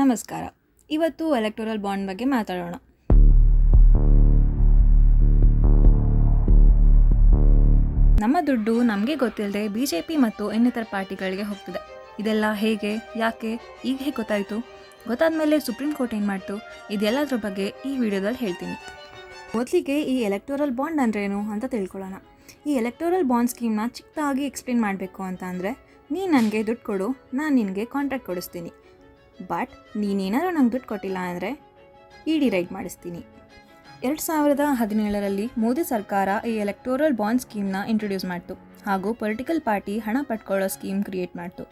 ನಮಸ್ಕಾರ. ಇವತ್ತು electoral bond ಬಗ್ಗೆ ಮಾತಾಡೋಣ. ನಮ್ಮ ದುಡ್ಡು ನಮಗೆ ಗೊತ್ತಿಲ್ಲದೆ BJP ಮತ್ತು ಇನ್ನಿತರ ಪಾರ್ಟಿಗಳಿಗೆ ಹೋಗ್ತಿದೆ. ಇದೆಲ್ಲ ಹೇಗೆ, ಯಾಕೆ, ಈಗ ಹೇಗೆ ಗೊತ್ತಾಯಿತು? ಗೊತ್ತಾದ ಮೇಲೆ ಸುಪ್ರೀಂ ಕೋರ್ಟ್ ಏನು ಮಾಡ್ತು? ಇದೆಲ್ಲದ್ರ ಬಗ್ಗೆ ಈ ವಿಡಿಯೋದಲ್ಲಿ ಹೇಳ್ತೀನಿ. ಮೊದಲಿಗೆ ಈ ಎಲೆಕ್ಟೋರಲ್ ಬಾಂಡ್ ಅಂದ್ರೇನು ಅಂತ ತಿಳ್ಕೊಳ್ಳೋಣ. ಈ ಎಲೆಕ್ಟೋರಲ್ ಬಾಂಡ್ ಸ್ಕೀಮ್ನ ಚಿಕ್ಕದಾಗಿ ಎಕ್ಸ್ಪ್ಲೇನ್ ಮಾಡಬೇಕು ಅಂತ ಅಂದರೆ, ನೀನು ನನಗೆ ದುಡ್ಡು ಕೊಡು, ನಾನು ನಿನಗೆ ಕಾಂಟ್ರಾಕ್ಟ್ ಕೊಡಿಸ್ತೀನಿ. ಬಟ್ ನೀನೇನಾದರೂ ನಂಗೆ ದುಡ್ಡು ಕೊಟ್ಟಿಲ್ಲ ಅಂದರೆ ED ರೈಡ್ ಮಾಡಿಸ್ತೀನಿ. 2017ರಲ್ಲಿ ಮೋದಿ ಸರ್ಕಾರ ಈ ಎಲೆಕ್ಟೋರಲ್ ಬಾಂಡ್ ಸ್ಕೀಮ್ನ ಇಂಟ್ರೊಡ್ಯೂಸ್ ಮಾಡ್ತು ಹಾಗೂ ಪೊಲಿಟಿಕಲ್ ಪಾರ್ಟಿ ಹಣ ಪಡ್ಕೊಳ್ಳೋ ಸ್ಕೀಮ್ ಕ್ರಿಯೇಟ್ ಮಾಡ್ತು.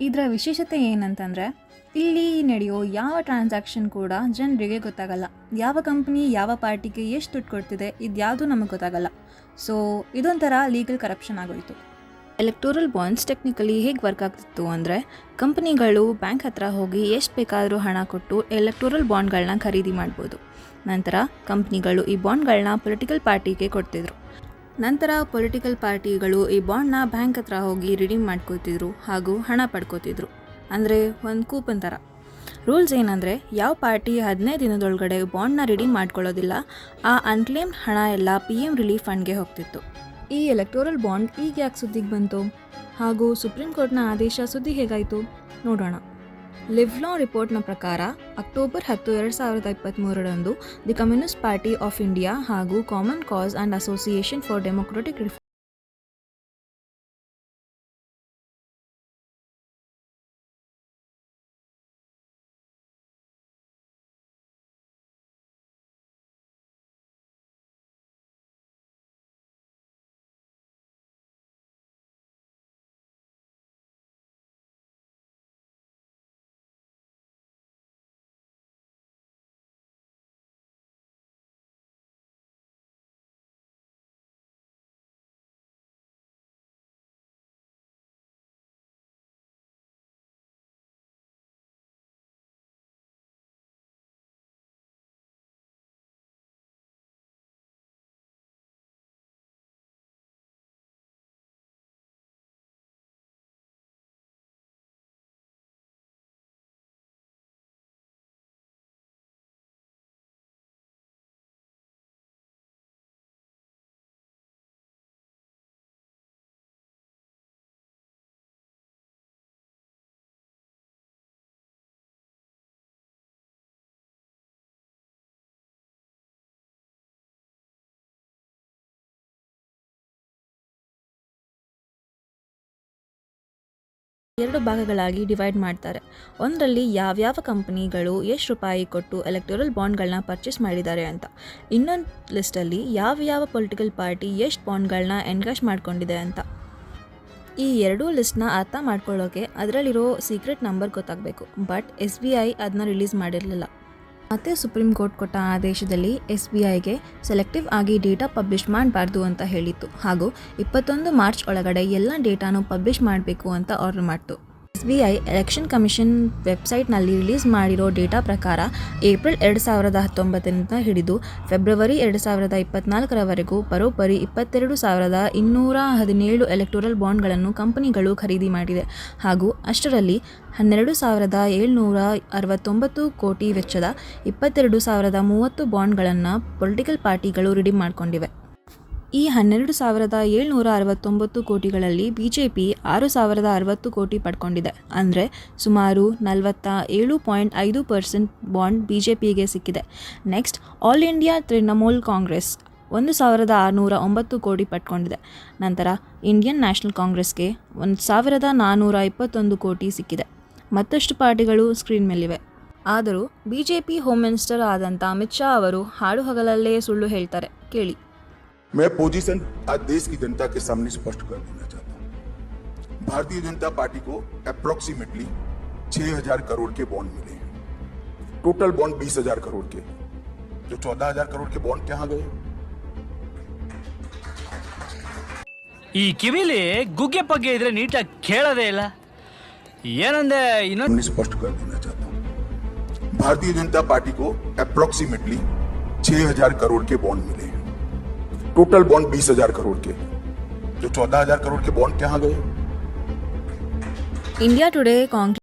ಇದರ ವಿಶೇಷತೆ ಏನಂತಂದರೆ, ಇಲ್ಲಿ ನಡೆಯೋ ಯಾವ ಟ್ರಾನ್ಸಾಕ್ಷನ್ ಕೂಡ ಜನರಿಗೆ ಗೊತ್ತಾಗಲ್ಲ. ಯಾವ ಕಂಪ್ನಿ ಯಾವ ಪಾರ್ಟಿಗೆ ಎಷ್ಟು ದುಡ್ಡು ಕೊಡ್ತಿದೆ ಇದ್ಯಾವುದು ನಮಗೆ ಗೊತ್ತಾಗಲ್ಲ. ಸೊ ಇದೊಂಥರ ಲೀಗಲ್ ಕರಪ್ಷನ್ ಆಗೋಯಿತು. ಎಲೆಕ್ಟೋರಲ್ ಬಾಂಡ್ಸ್ ಟೆಕ್ನಿಕಲಿ ಹೇಗೆ ವರ್ಕ್ ಆಗ್ತಿತ್ತು ಅಂದರೆ, ಕಂಪ್ನಿಗಳು ಬ್ಯಾಂಕ್ ಹತ್ರ ಹೋಗಿ ಎಷ್ಟು ಬೇಕಾದರೂ ಹಣ ಕೊಟ್ಟು ಎಲೆಕ್ಟೋರಲ್ ಬಾಂಡ್ಗಳನ್ನ ಖರೀದಿ ಮಾಡ್ಬೋದು. ನಂತರ ಕಂಪ್ನಿಗಳು ಈ ಬಾಂಡ್ಗಳನ್ನ ಪೊಲಿಟಿಕಲ್ ಪಾರ್ಟಿಗೆ ಕೊಡ್ತಿದ್ರು. ನಂತರ ಪೊಲಿಟಿಕಲ್ ಪಾರ್ಟಿಗಳು ಈ ಬಾಂಡ್ನ ಬ್ಯಾಂಕ್ ಹತ್ರ ಹೋಗಿ ರಿಡೀಮ್ ಮಾಡ್ಕೋತಿದ್ರು ಹಾಗೂ ಹಣ ಪಡ್ಕೋತಿದ್ರು. ಅಂದರೆ ಒಂದು ಕೂಪನ್ ಥರ. ರೂಲ್ಸ್ ಏನಂದರೆ, ಯಾವ ಪಾರ್ಟಿ 15 ದಿನದೊಳಗಡೆ ಬಾಂಡ್ನ ರಿಡೀಮ್ ಮಾಡ್ಕೊಳ್ಳೋದಿಲ್ಲ, ಆ ಅನ್ಕ್ಲೇಮ್ಡ್ ಹಣ ಎಲ್ಲ PM ರಿಲೀಫ್ ಫಂಡ್ಗೆ ಹೋಗ್ತಿತ್ತು. ಈ ಎಲೆಕ್ಟೋರಲ್ ಬಾಂಡ್ ಈಗ ಯಾಕೆ ಸುದ್ದಿಗೆ ಬಂತು ಹಾಗೂ ಸುಪ್ರೀಂ ಕೋರ್ಟ್ನ ಆದೇಶ ಸುದ್ದಿ ಹೇಗಾಯಿತು ನೋಡೋಣ. ಲಿವ್ ಲಾ ರಿಪೋರ್ಟ್ನ ಪ್ರಕಾರ ಅಕ್ಟೋಬರ್ 10, 2023ರಂದು the Communist Party of India ಹಾಗೂ Common Cause and Association for Democratic Reform ಎರಡು ಭಾಗಗಳಾಗಿ ಡಿವೈಡ್ ಮಾಡ್ತಾರೆ. ಒಂದರಲ್ಲಿ ಯಾವ್ಯಾವ ಕಂಪನಿಗಳು ಎಷ್ಟು ರೂಪಾಯಿ ಕೊಟ್ಟು ಎಲೆಕ್ಟೋರಲ್ ಬಾಂಡ್ಗಳನ್ನ ಪರ್ಚೇಸ್ ಮಾಡಿದ್ದಾರೆ ಅಂತ. ಇನ್ನೊಂದು ಲಿಸ್ಟಲ್ಲಿ ಯಾವ ಪೊಲಿಟಿಕಲ್ ಪಾರ್ಟಿ ಎಷ್ಟು ಬಾಂಡ್ಗಳನ್ನ ಎನ್ಕ್ಯಾಶ್ ಮಾಡ್ಕೊಂಡಿದೆ ಅಂತ. ಈ ಎರಡೂ ಲಿಸ್ಟ್ನ ಅರ್ಥ ಮಾಡ್ಕೊಳ್ಳೋಕೆ ಅದರಲ್ಲಿರೋ ಸೀಕ್ರೆಟ್ ನಂಬರ್ ಗೊತ್ತಾಗಬೇಕು. ಬಟ್ SBI ಅದನ್ನ ರಿಲೀಸ್ ಮಾಡಿರಲಿಲ್ಲ. ಮತ್ತೆ ಸುಪ್ರೀಂ ಕೋರ್ಟ್ ಕೊಟ್ಟ ಆದೇಶದಲ್ಲಿ SBIಗೆ ಸೆಲೆಕ್ಟಿವ್ ಆಗಿ ಡೇಟಾ ಪಬ್ಲಿಷ್ ಮಾಡಬಾರ್ದು ಅಂತ ಹೇಳಿತ್ತು ಹಾಗೂ 21 ಮಾರ್ಚ್ ಒಳಗಡೆ ಎಲ್ಲ ಡೇಟಾನು ಪಬ್ಲಿಷ್ ಮಾಡಬೇಕು ಅಂತ ಆರ್ಡರ್ ಮಾಡ್ತು. SBI ಎಲೆಕ್ಷನ್ ಕಮಿಷನ್ ವೆಬ್ಸೈಟ್ನಲ್ಲಿ ರಿಲೀಸ್ ಮಾಡಿರೋ ಡೇಟಾ ಪ್ರಕಾರ ಏಪ್ರಿಲ್ 2019ರಿಂದ ಹಿಡಿದು ಫೆಬ್ರವರಿ 2024ರವರೆಗೂ ಬರೋಬ್ಬರಿ 22,217 ಎಲೆಕ್ಟೋರಲ್ ಬಾಂಡ್ಗಳನ್ನು ಕಂಪನಿಗಳು ಖರೀದಿ ಮಾಡಿದೆ ಹಾಗೂ ಅಷ್ಟರಲ್ಲಿ 12,769 ಕೋಟಿ ವೆಚ್ಚದ 22,030 ಬಾಂಡ್ಗಳನ್ನು ಪೊಲಿಟಿಕಲ್ ಪಾರ್ಟಿಗಳು ರಿಡೀಮ್ ಮಾಡಿಕೊಂಡಿವೆ. ಈ 12,769 ಕೋಟಿಗಳಲ್ಲಿ BJP 6,060 ಕೋಟಿ ಪಡ್ಕೊಂಡಿದೆ. ಅಂದರೆ ಸುಮಾರು 47.5% ಬಾಂಡ್ BJPಗೆ ಸಿಕ್ಕಿದೆ. Next all India Trinamool Congress 1,609 ಕೋಟಿ ಪಡ್ಕೊಂಡಿದೆ. ನಂತರ ಇಂಡಿಯನ್ ನ್ಯಾಷನಲ್ ಕಾಂಗ್ರೆಸ್ಗೆ 1,421 ಕೋಟಿ ಸಿಕ್ಕಿದೆ. ಮತ್ತಷ್ಟು ಪಾರ್ಟಿಗಳು ಸ್ಕ್ರೀನ್ ಮೇಲಿವೆ. ಆದರೂ BJP ಹೋಮ್ ಮಿನಿಸ್ಟರ್ ಆದಂಥ ಅಮಿತ್ ಶಾ ಅವರು ಹಾಡು ಹಗಲಲ್ಲೇ ಸುಳ್ಳು ಹೇಳ್ತಾರೆ. ಕೇಳಿ. मैं पोजीशन आज देश की जनता के सामने स्पष्ट कर देना चाहता हूं. भारतीय जनता पार्टी को अप्रोक्सीमेटली 6,000 करोड़ के बॉन्ड मिले हैं. टोटल बॉन्ड 20,000 करोड़ के. जो 14,000 करोड़ के बॉन्ड कहां गए? ಈ ಕಿವಿಲಿ ಗುಗ್ಗೆ ಪಗ್ಗೆ ಇದ್ರೆ ನೀಟಾಗಿ ಕೇಳೋದೇ ಇಲ್ಲ. ಏನಂದೆ ಇನ್ನೊಂದು स्पष्ट कर देना चाहता हूं. भारतीय जनता पार्टी को अप्रोक्सीमेटली 6,000 करोड़ के बॉन्ड मिले हैं. टोटल बॉन्ड 20,000 करोड़ के. जो 14,000 करोड़ के बॉन्ड कहां गए? इंडिया टुडे कांग्रेस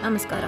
ನಮಸ್ಕಾರ.